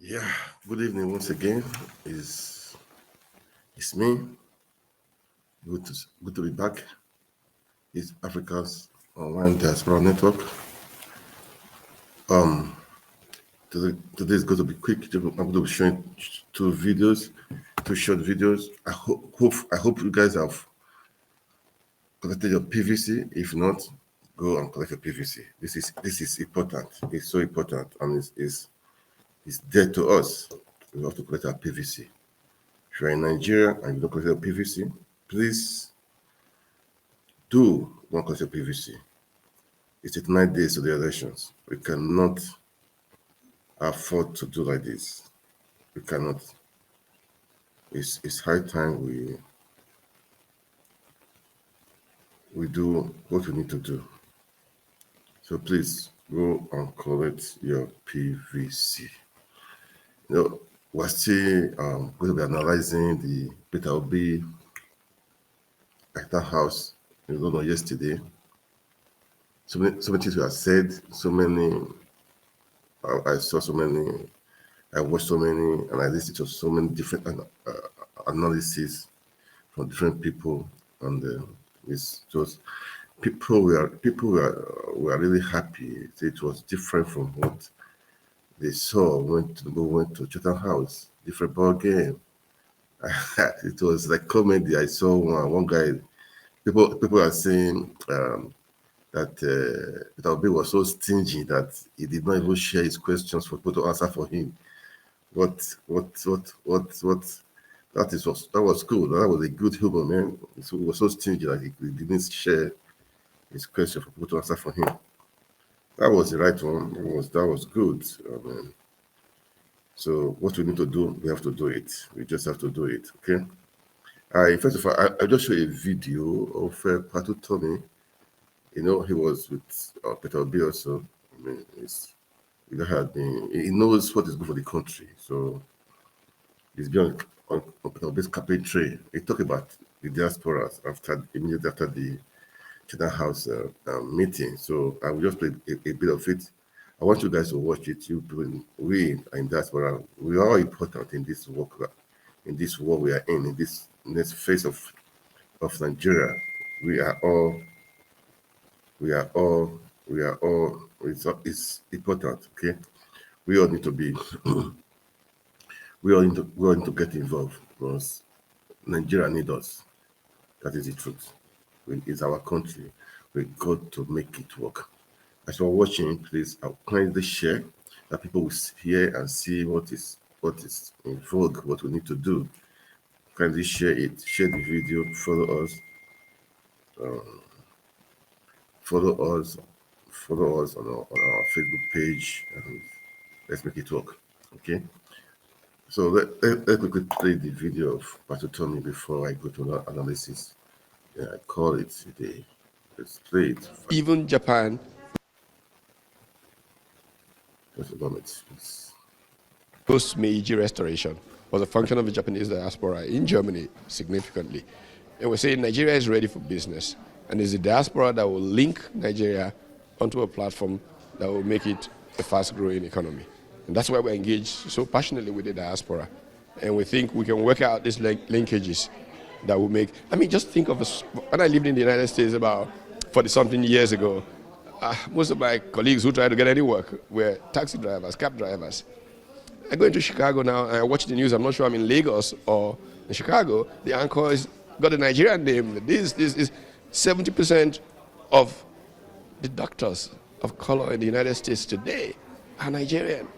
Yeah, good evening once again. It's me. Good to be back. It's Africa's online diaspora network. Today is going to be quick. I'm going to be showing two short videos. I hope you guys have collected your PVC. If not, go and collect your PVC. This is important. It's so important, and it's dead to us. We have to collect our PVC. If you're in Nigeria and you don't collect your PVC, please do not collect your PVC. It's 89 days to the elections. We cannot afford to do like this. We cannot. It's high time we do what we need to do. So please go and collect your PVC. We're still going to be analyzing the Peter Obi Actor House in London yesterday. So many things were said. I saw so many. I watched so many, and I listened to so many different analyses from different people, and it's just people were really happy. It was different from what they saw when we went to Chatham House. Different ball game. It was like comedy. I saw one guy. People are saying that Peter Obi was so stingy that he did not even share his questions for people to answer for him. What? That was cool. That was a good humor, man. So he was so stingy that he didn't share his question for people to answer for him. That was the right one. That was good. So what we need to do, we have to do it. We just have to do it. Okay. First of all, I just show a video of Patu Tommy. He was with Peter Obi also. He knows what is good for the country. So he's been on Peter Obi's campaign trail. He talked about the diasporas immediately after the Chatham House meeting. So I will just play a bit of it. I want you guys to watch it. We are in diaspora. We are all important in this work, in this war we are in this next phase of Nigeria. We are all. It's important. Okay, we all need to be. we all need to get involved because Nigeria needs us. That is the truth. It's our country. We got to make it work. As you're watching, please kindly share that people will hear and see what is in vogue, what we need to do. Kindly share it, share the video, follow us on our Facebook page, and let's make it work. Okay. So let's quickly play the video of Pastor Tommy before I go to the analysis. I call it today. Let's play it. Even Japan. Just a moment, please. Post-Meiji Restoration was a function of the Japanese diaspora in Germany significantly. And we're saying Nigeria is ready for business. And it's the diaspora that will link Nigeria onto a platform that will make it a fast-growing economy. And that's why we're engaged so passionately with the diaspora. And we think we can work out these linkages that will make... just think of when I lived in the United States about 40-something years ago, most of my colleagues who try to get any work were taxi drivers, cab drivers. I go into Chicago now and I watch the news. I'm not sure I'm in Lagos or in Chicago. The anchor has got a Nigerian name. This is 70% of the doctors of color in the United States today are Nigerian.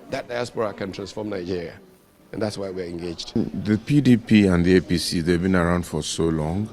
That diaspora can transform Nigeria. And that's why we're engaged. The PDP and the APC, they've been around for so long.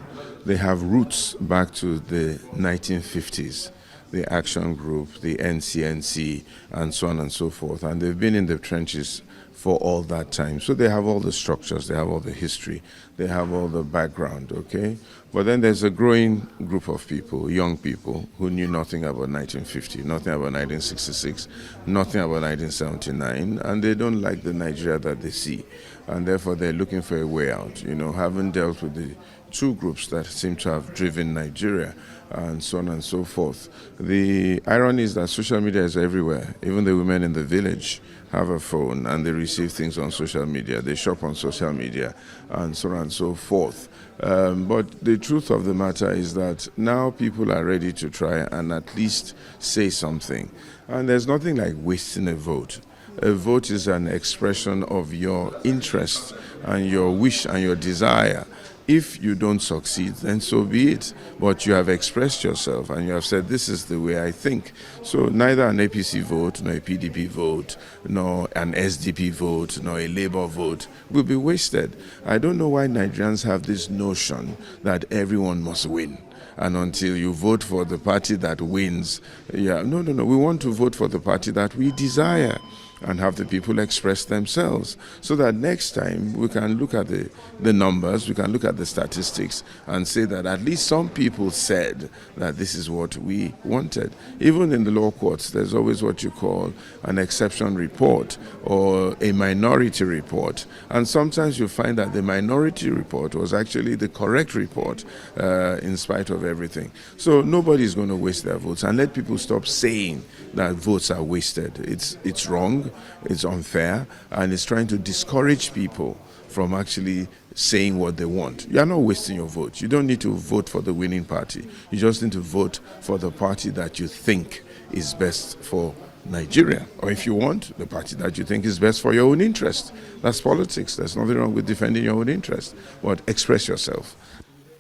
They have roots back to the 1950s. The Action Group, the NCNC, and so on and so forth. And they've been in the trenches for all that time. So they have all the structures, they have all the history, they have all the background, okay? But then there's a growing group of people, young people, who knew nothing about 1950, nothing about 1966, nothing about 1979, and they don't like the Nigeria that they see. And therefore they're looking for a way out, having dealt with the two groups that seem to have driven Nigeria, and so on and so forth. The irony is that social media is everywhere. Even the women in the village have a phone and they receive things on social media. They shop on social media, and so on and so forth. But the truth of the matter is that now people are ready to try and at least say something. And there's nothing like wasting a vote. A vote is an expression of your interest and your wish and your desire. If you don't succeed, then so be it. But you have expressed yourself and you have said, this is the way I think. So neither an APC vote, nor a PDP vote, nor an SDP vote, nor a Labour vote will be wasted. I don't know why Nigerians have this notion that everyone must win. And until you vote for the party that wins, no. We want to vote for the party that we desire and have the people express themselves so that next time we can look at the numbers, we can look at the statistics and say that at least some people said that this is what we wanted. Even in the law courts, there's always what you call an exception report or a minority report. And sometimes you find that the minority report was actually the correct report in spite of everything. So nobody's going to waste their votes, and let people stop saying that votes are wasted. It's wrong, it's unfair, and it's trying to discourage people from actually saying what they want. You are not wasting your vote. You don't need to vote for the winning party. You just need to vote for the party that you think is best for Nigeria. Or if you want, the party that you think is best for your own interest. That's politics. There's nothing wrong with defending your own interest. But express yourself.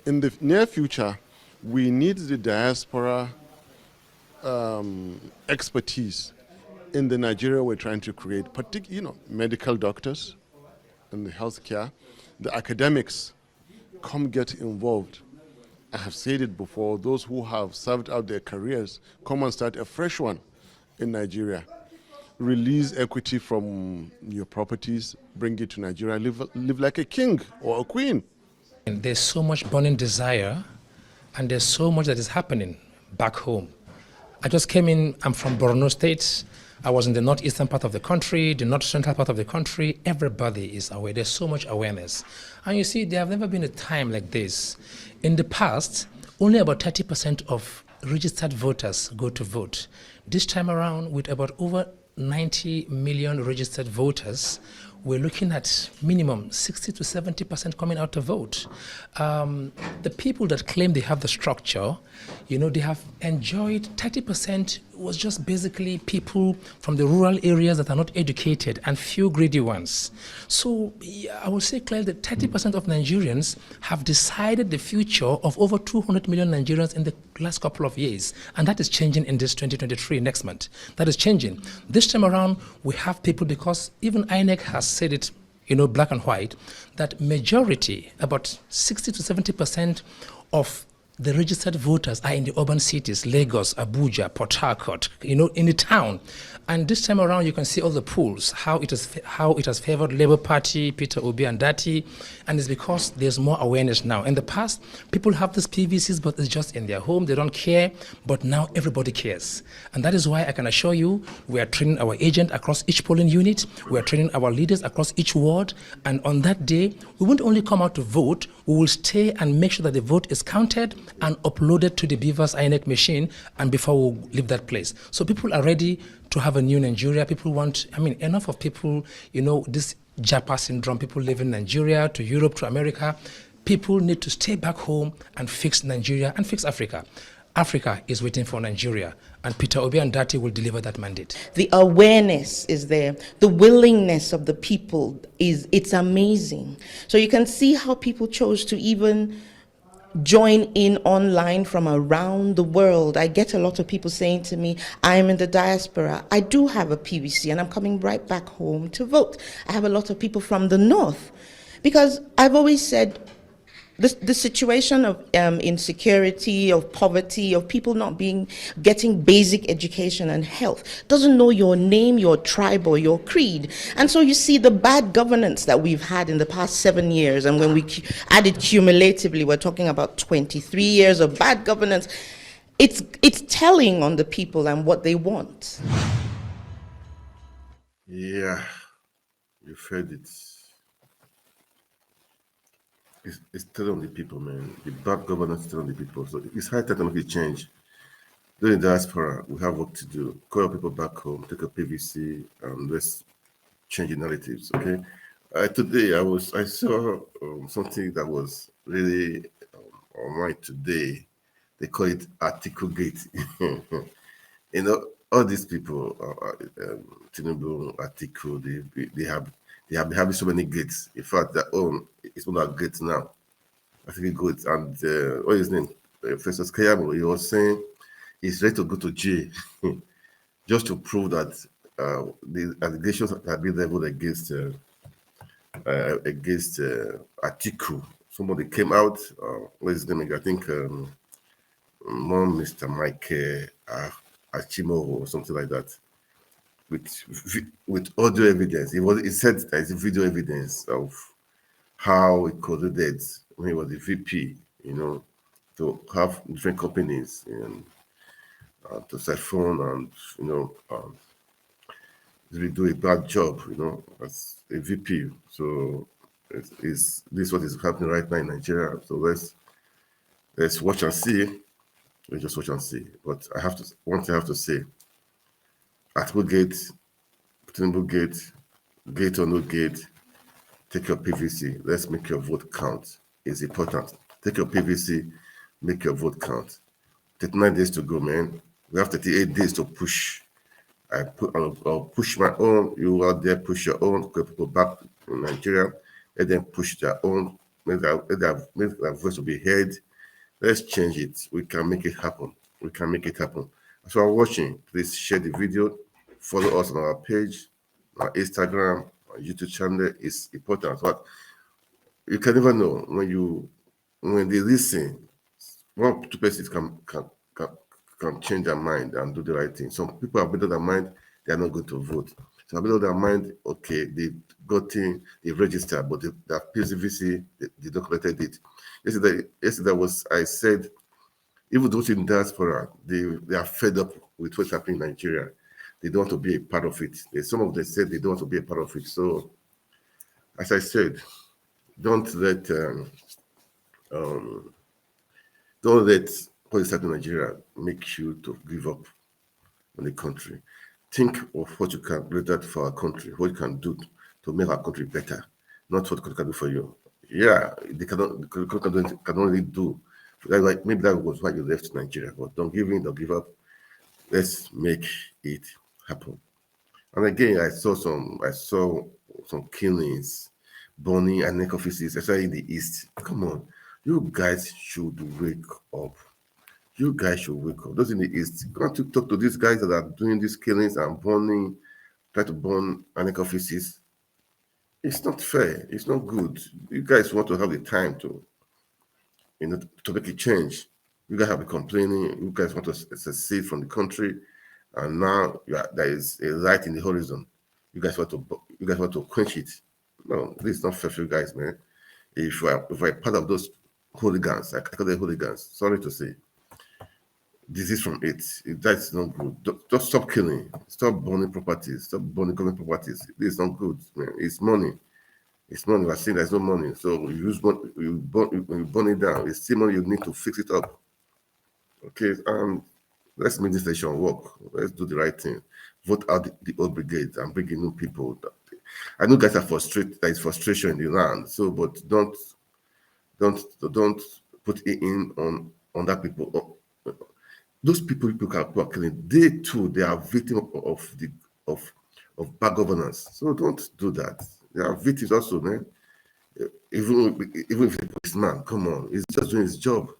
In the near future, we need the diaspora expertise in the Nigeria we're trying to create, particularly, medical doctors in the healthcare, the academics come get involved. I have said it before, those who have served out their careers, come and start a fresh one in Nigeria. Release equity from your properties, bring it to Nigeria, live like a king or a queen. And there's so much burning desire, and there's so much that is happening back home. I just came in, I'm from Borno State. I was in the northeastern part of the country, the north central part of the country. Everybody is aware. There's so much awareness. And you see, there have never been a time like this. In the past, only about 30% of registered voters go to vote. This time around, with about over 90 million registered voters, we're looking at minimum 60 to 70% coming out to vote. The people that claim they have the structure, they have enjoyed 30% was just basically people from the rural areas that are not educated and few greedy ones. So I will say clearly that 30% of Nigerians have decided the future of over 200 million Nigerians in the last couple of years. And that is changing in this 2023 next month. That is changing. This time around, we have people, because even INEC has said it, black and white, that majority, about 60 to 70% of the registered voters are in the urban cities, Lagos, Abuja, Port Harcourt, in the town. And this time around, you can see all the polls, how it has favored Labour Party, Peter Obi and Dati, and it's because there's more awareness now. In the past, people have these PVCs, but it's just in their home, they don't care, but now everybody cares. And that is why I can assure you, we are training our agent across each polling unit, we are training our leaders across each ward, and on that day, we won't only come out to vote, we will stay and make sure that the vote is counted and uploaded to the Beavers INEC machine, and before we leave that place. So people are ready to have a new Nigeria. People want, enough of people, this Japa syndrome, people live in Nigeria, to Europe, to America. People need to stay back home and fix Nigeria and fix Africa. Africa is waiting for Nigeria, and Peter Obi and Dati will deliver that mandate. The awareness is there. The willingness of the people it's amazing. So you can see how people chose to even join in online from around the world. I get a lot of people saying to me, I'm in the diaspora. I do have a PVC and I'm coming right back home to vote. I have a lot of people from the north, because I've always said the situation of insecurity, of poverty, of people not getting basic education and health, doesn't know your name, your tribe, or your creed. And so you see the bad governance that we've had in the past 7 years, and when we add it cumulatively, we're talking about 23 years of bad governance. It's telling on the people and what they want. Yeah, you've heard it. it's still on the people, man. The bad governance is still on the people. So it's high time to make a change. During the diaspora, we have work to do. Call your people back home, take a PVC, and let's change the narratives. Okay. Today I saw something that was really online today. They call it Article Gate. You know, all these people, Tinubu, Article, they have been having so many gates. In fact, their own it's not a gate now. I think it goes and what is his name? Professor Kayamo, he was saying he's ready to go to jail just to prove that the allegations that have been leveled against Atiku. Somebody came out. What is his name? I think Mr. Mike Achimo or something like that. With audio evidence, he said there is video evidence of how he colluded when he was the VP. You know, to have different companies and to siphon and really do a bad job, as a VP. So this is what is happening right now in Nigeria. So let's watch and see. Let's just watch and see. But one thing I have to say, Article Gate, Tinubu Gate, gate or no gate, take your PVC. Let's make your vote count. It's important. Take your PVC, make your vote count. 39 days to go, man. We have 38 days to push. I'll push my own. You out there, push your own. People back in Nigeria, let them push their own. Make their voice to be heard. Let's change it. We can make it happen. We can make it happen. As you are watching, please share the video. Follow us on our page, our Instagram, our YouTube channel. It's important. But you can never know when they listen. One, two persons can change their mind and do the right thing. Some people have made up their mind, they are not going to vote. So have made up their mind, okay, they registered, but the PCVC, they documented it. Yesterday I said, even those in diaspora, they are fed up with what's happening in Nigeria. They don't want to be a part of it. Some of them said they don't want to be a part of it. So, as I said, don't let what is happening in Nigeria make you to give up on the country. Think of what you can do that for our country, what you can do to make our country better, not what the country can do for you. Yeah, the country can only do. Maybe that was why you left Nigeria, but don't give in, don't give up. Let's make it happen. And again, I saw some killings, burning and neck offices, especially in the east. Come on, you guys should wake up. You guys should wake up. Those in the east, go to talk to these guys that are doing these killings and burning, try to burn neck offices. It's not fair. It's not good. You guys want to have the time to make a change. You guys have been complaining. You guys want to secede from the country, and now there is a light in the horizon. You guys want to quench it. No, this is not fair for you guys, man. If I part of those hooligans, I call them hooligans. Sorry to say, disease from it. That's not good. Just stop killing. Stop burning properties. Stop burning government properties. This is not good, man. It's money. It's money. We're saying there's no money. So you use money, you burn it down. It's still money you need to fix it up. Okay, let's make this nation work. Let's do the right thing. Vote out the old brigades and bring in new people. I know guys are frustrated. There is frustration in the land. So, but don't put it in on that people. Those people who are killing, they are victims of bad governance. So don't do that. They are victims also, man. Even if the policeman, come on, he's just doing his job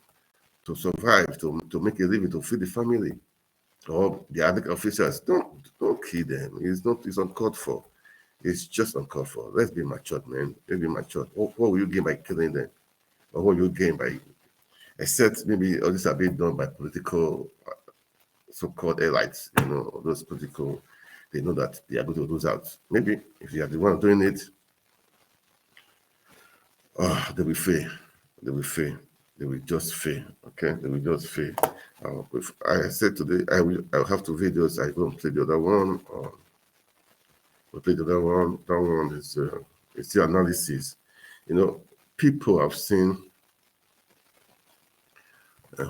to survive, to make a living, to feed the family. Or the other officers, don't kill them. It's uncalled for. It's just uncalled for. Let's be matured, man. Let's be matured. What will you gain by killing them? Or what will you gain by, except maybe all this are being done by political so-called elites, those political, they know that they are going to lose out. Maybe if they are the one doing it, they will fail. They will fail. They will just fail. Okay, they will just fail. I said today I'll have two videos. I won't play the other one. We'll play the other one. That one is it's the analysis. people have seen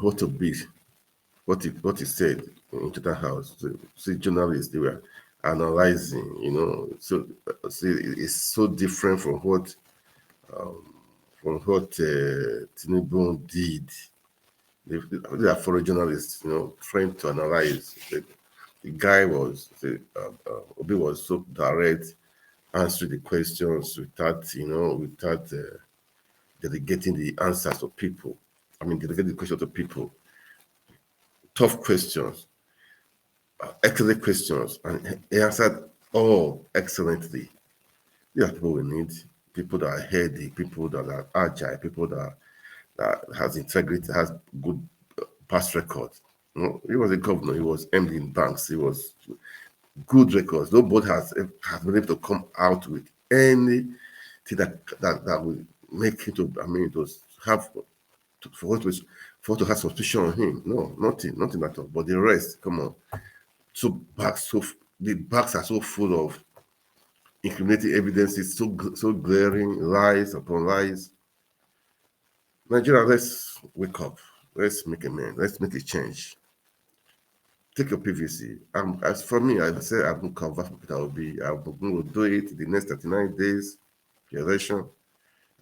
what to be, what he said into the house. So, see, journalists, they were analyzing, so see, it's so different from what Tinubu did. They are foreign journalists, trying to analyze. The guy was, Obi was so direct, answering the questions without delegating the answers to people. Delegating the questions to people. Tough questions, excellent questions, and he answered all excellently. These are people we need. People that are heady, people that are agile, people that has integrity, has good past record. He was a governor. He was MD in banks. He was good records. Nobody has been able to come out with anything that will make him to for to have suspicion on him. No, nothing at all. But the rest, come on. The backs are so full of incriminating evidences, so glaring, lies upon lies. Nigeria, let's wake up. Let's make amends. Let's make a change. Take your PVC. As for me, I said I'm going to cover for Peter Obi. I'm going to do it in the next 39 days, the election.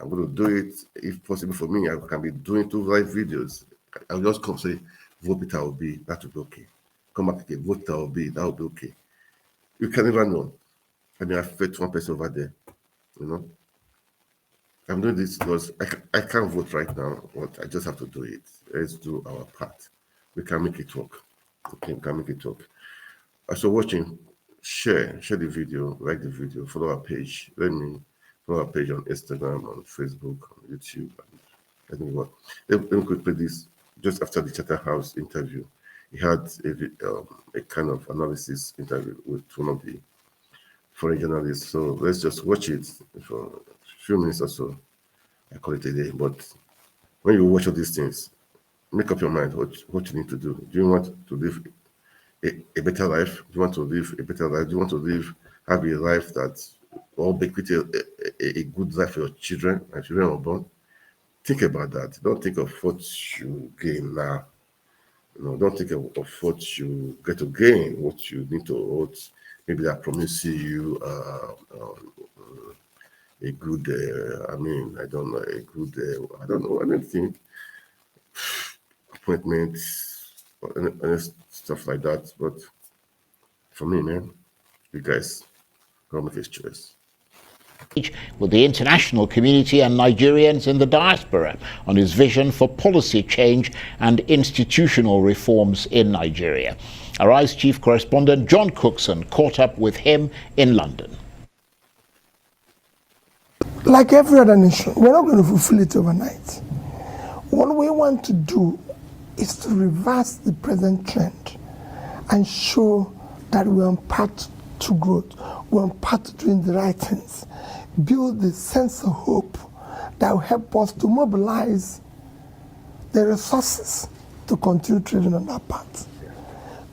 I'm going to do it, if possible for me. I can be doing 2 live videos. I'll just come say, vote Peter Obi. That will be okay. Come back again, vote Peter Obi. That will be okay. You can never know. I've met one person over there, I'm doing this because I can't vote right now, but I just have to do it. Let's do our part. We can make it work. Okay, we can make it work. So watching, share the video, like the video, follow our page. Let me follow our page on Instagram, on Facebook, on YouTube. Let me quickly this. Just after the Chatham House interview, he had a kind of analysis interview with one of the foreign journalists. So let's just watch it for a few minutes or so. I call it a day. But when you watch all these things, make up your mind what you need to do. Do you want to live a better life? Do you want to live a better life? Do you want to have a life that all bequeath a good life for your children and children are born? Think about that. Don't think of what you gain now. Don't think of what you get to gain, what you need to, maybe that promises you a good, I don't know, anything, appointment, and stuff like that. But for me, man, you guys go make his choice. With the international community and Nigerians in the diaspora on his vision for policy change and institutional reforms in Nigeria. Arise chief correspondent John Cookson caught up with him in London. Like every other nation, we're not going to fulfill it overnight. What we want to do is to reverse the present trend and show that we're on path to growth, we're on path to doing the right things, build the sense of hope that will help us to mobilize the resources to continue trading on that path.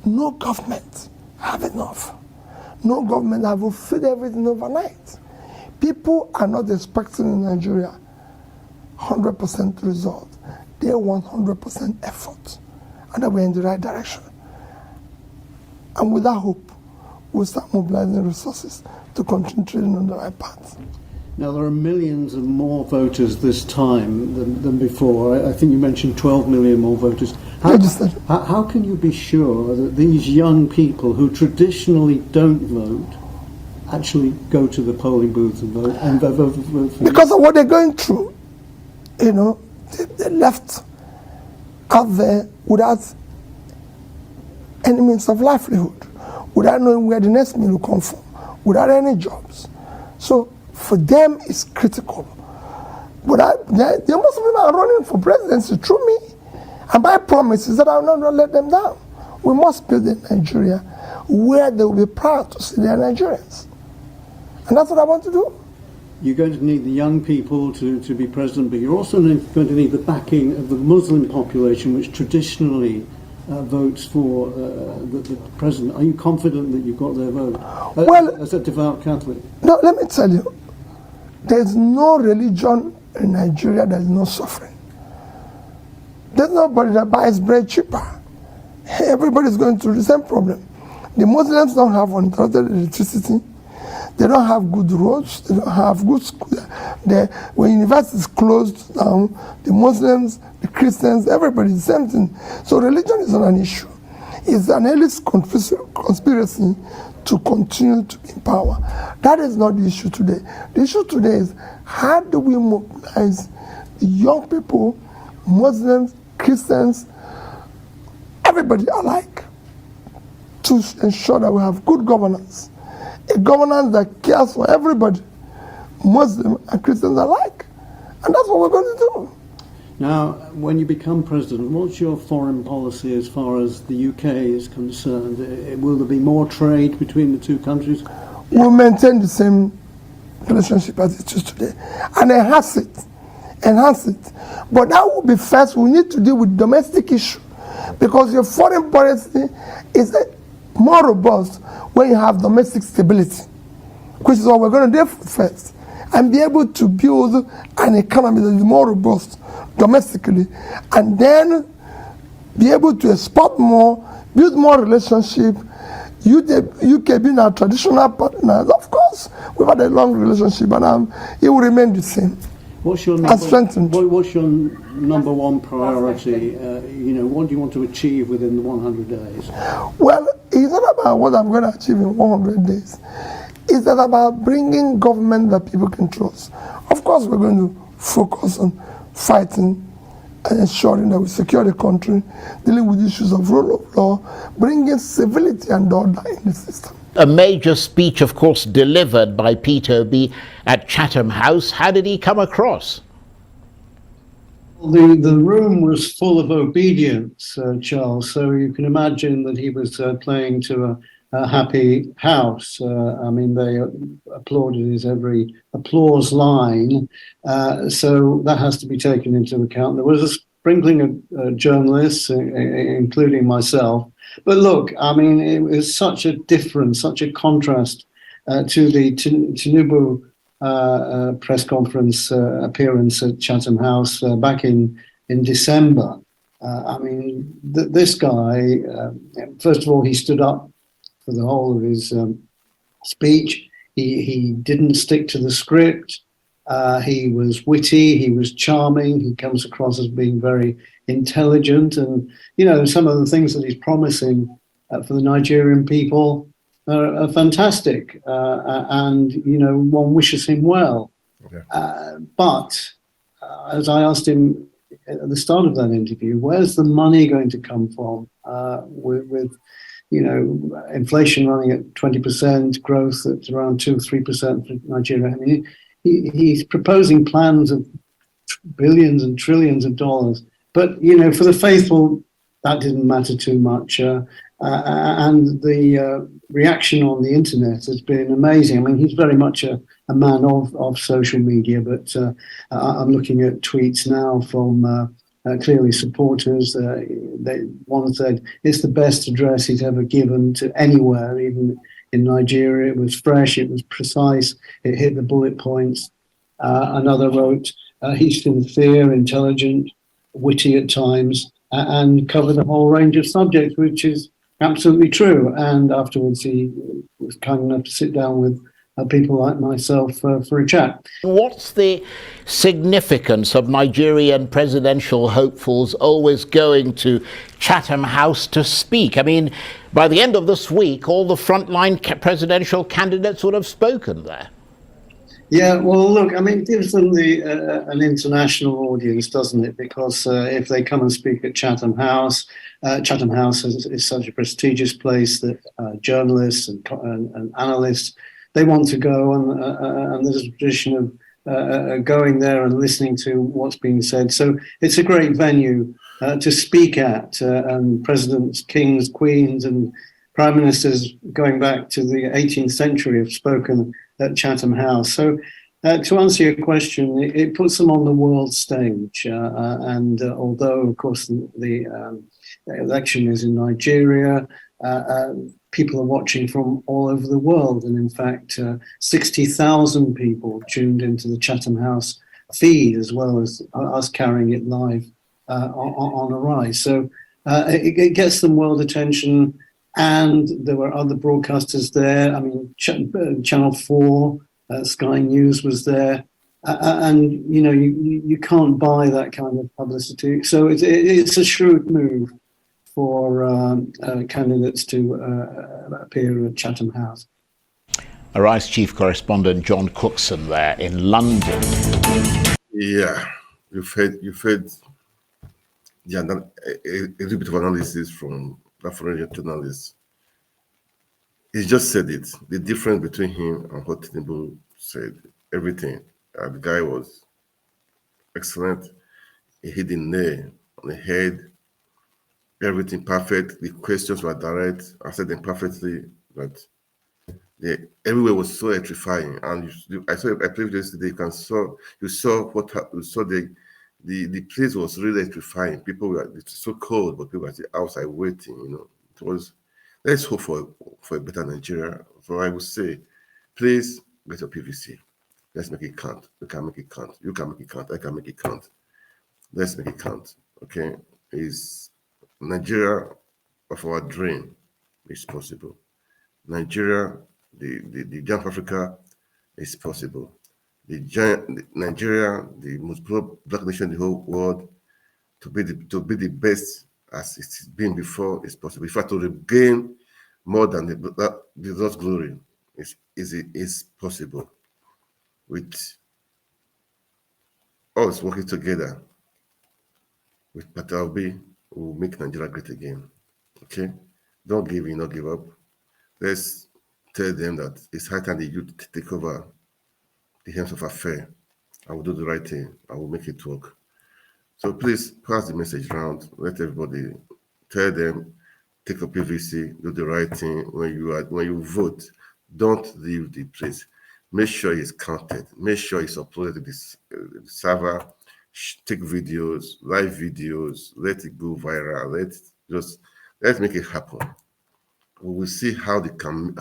No government have enough. No government have fulfilled everything overnight. People are not expecting in Nigeria 100% result. They want 100% effort, and that we're in the right direction. And with that hope, we'll start mobilizing resources to continue trading on the right path. Now, there are millions of more voters this time than before. I think you mentioned 12 million more voters. How can you be sure that these young people who traditionally don't vote actually go to the polling booth and vote? Because of what they're going through. They're left out there without any means of livelihood, without knowing where the next meal will come from, without any jobs. So for them, it's critical. But most of them are running for presidency through me. And my promise is that I will not let them down. We must build a Nigeria where they will be proud to say they are Nigerians. And that's what I want to do. You're going to need the young people to be president, but you're also going to need the backing of the Muslim population, which traditionally votes for the president. Are you confident that you've got their vote? As a devout Catholic. No, let me tell you, there's no religion in Nigeria there is no suffering. There's nobody that buys bread cheaper. Everybody's going through the same problem. The Muslims don't have uninterrupted electricity. They don't have good roads. They don't have good schools. When universities closed down, the Muslims, the Christians, everybody, the same thing. So religion is not an issue. It's an elite conspiracy to continue to be in power. That is not the issue today. The issue today is how do we mobilize the young people, Muslims, Christians, everybody alike, to ensure that we have good governance. A governance that cares for everybody, Muslim and Christians alike. And that's what we're going to do. Now, when you become president, what's your foreign policy as far as the UK is concerned? Will there be more trade between the two countries? We'll maintain the same relationship as it is today and enhance it. But that will be first. We need to deal with domestic issue because your foreign policy is more robust when you have domestic stability, which is what we're going to do first, and be able to build an economy that is more robust domestically, and then be able to export more, build more relationship. UK being our traditional partners, of course, we've had a long relationship, and it will remain the same. What's your number one priority? What do you want to achieve within the 100 days? Well, it's not about what I'm going to achieve in 100 days. It's about bringing government that people can trust. Of course, we're going to focus on fighting and ensuring that we secure the country, dealing with issues of rule of law, bringing civility and order in the system. A major speech, of course, delivered by Peter Obi at Chatham House. How did he come across? The room was full of obedience, Charles, so you can imagine that he was playing to a happy house. They applauded his every applause line, so that has to be taken into account. There was a sprinkling of journalists, including myself. But look, it was such a difference, such a contrast to the Tinubu press conference appearance at Chatham House back in December. This guy, first of all, he stood up for the whole of his speech. He didn't stick to the script. He was witty, he was charming, he comes across as being very intelligent, and some of the things that he's promising for the Nigerian people are fantastic, and one wishes him well. Okay. But as I asked him at the start of that interview, where's the money going to come from with inflation running at 20%, growth at around 2-3% for Nigeria? He's proposing plans of billions and trillions of dollars. But, for the faithful, that didn't matter too much. And the reaction on the internet has been amazing. He's very much a man of social media, but I'm looking at tweets now from clearly supporters. One said it's the best address he's ever given to anywhere, even in Nigeria. It was fresh, it was precise, it hit the bullet points. Another wrote, he's sincere, intelligent, witty at times, and covered a whole range of subjects, which is absolutely true. And afterwards he was kind enough to sit down with people like myself for a chat. What's the significance of Nigerian presidential hopefuls always going to Chatham House to speak? By the end of this week, all the frontline presidential candidates would have spoken there. Yeah, well, look, it gives them an international audience, doesn't it? Because if they come and speak at Chatham House is such a prestigious place that journalists and analysts, they want to go, and there's a tradition of going there and listening to what's being said. So it's a great venue to speak at, and presidents, kings, queens, and prime ministers going back to the 18th century have spoken at Chatham House. So to answer your question, it puts them on the world stage. And although, of course, the election is in Nigeria, people are watching from all over the world. And in fact, 60,000 people tuned into the Chatham House feed as well as us carrying it live on Arise. So it gets them world attention. And there were other broadcasters there. I mean, Channel 4, Sky News was there. And, you know, you can't buy that kind of publicity. So it's a shrewd move for candidates to appear at Chatham House. Arise chief correspondent John Cookson there in London. Yeah, you've heard a little bit of analysis from that foreign journalist. He just said it. The difference between him and what Tinubu said, everything. The guy was excellent. He hit the nail on the head. Everything perfect. The questions were direct. I said them perfectly. But everywhere was so electrifying. And I played yesterday. You saw the place was really electrifying. People were, it's so cold, but people were still outside waiting. You know, it was. Let's hope for a better Nigeria. So I would say, please get your PVC. Let's make it count. We can make it count. You can make it count. I can make it count. Let's make it count. Okay, is Nigeria of our dream is possible. Nigeria, the giant Africa is possible. Nigeria, the most black nation in the whole world, to be the best as it's been before is possible. In fact, to regain more than the Lord's glory is possible with us working together with Peter Obi. Will make Nigeria great again. Okay, don't give in, don't give up. Let's tell them that it's high time the youth take over the helms of affair. I will do the right thing. I will make it work. So please pass the message around. Let everybody tell them, take a PVC, do the right thing. When you vote, don't leave the place. Make sure it's counted. Make sure it's uploaded to this server. Take videos, live videos. Let it go viral. Let's make it happen. We will see how they can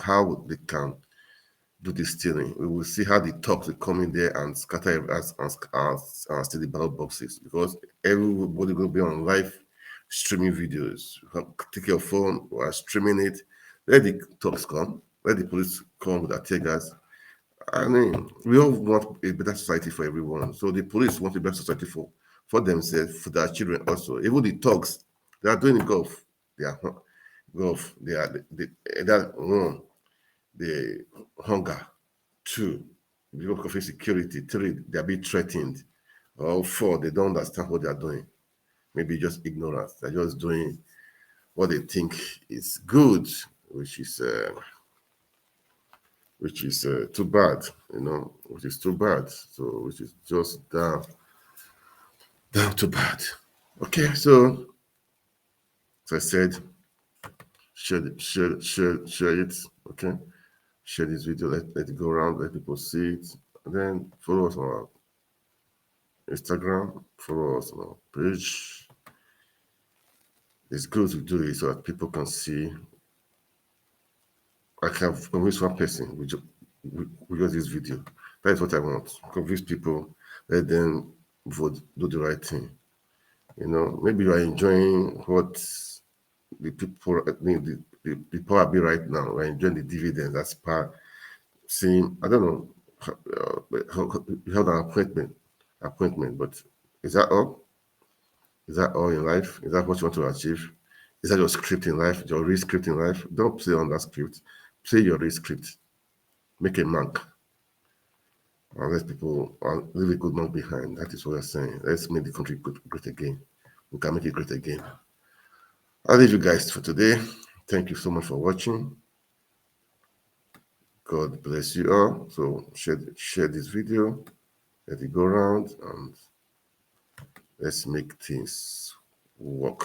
do this stealing. We will see how the talks will come in there and scatter and steal the ballot boxes, because everybody will be on live streaming videos. Take your phone or streaming it. Let the talks come. Let the police come with their tear gas. I mean, we all want a better society for everyone. So the police want a better society for themselves, for their children also. Even the thugs, they are doing golf. They are golf. They are one, the hunger. Two, because of insecurity. Three, they are being threatened. Or four, they don't understand what they are doing. Maybe just ignorance. They're just doing what they think is good, which is too bad, which is too bad. So, which is just down too bad. Okay, so as I said, share it. Okay, share this video. Let it go around. Let people see it. And then follow us on our Instagram. Follow us on our page. It's good to do it so that people can see. I can convince one person with just this video. That is what I want. Convince people, let them vote, do the right thing. Maybe you are enjoying what the people, the power be right now. We're enjoying the dividends. That's part. Seeing, I don't know, you have an appointment, but is that all? Is that all in life? Is that what you want to achieve? Is that your script in life, your real script in life? Don't play on that script. Play your real script. Make a mark. And let people leave a good mark behind. That is what we're saying. Let's make the country great again. We can make it great again. I'll leave you guys for today. Thank you so much for watching. God bless you all. So share this video. Let it go around and let's make things work.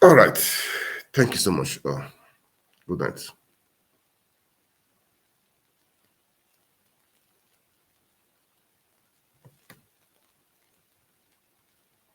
All right. Thank you so much. Good night.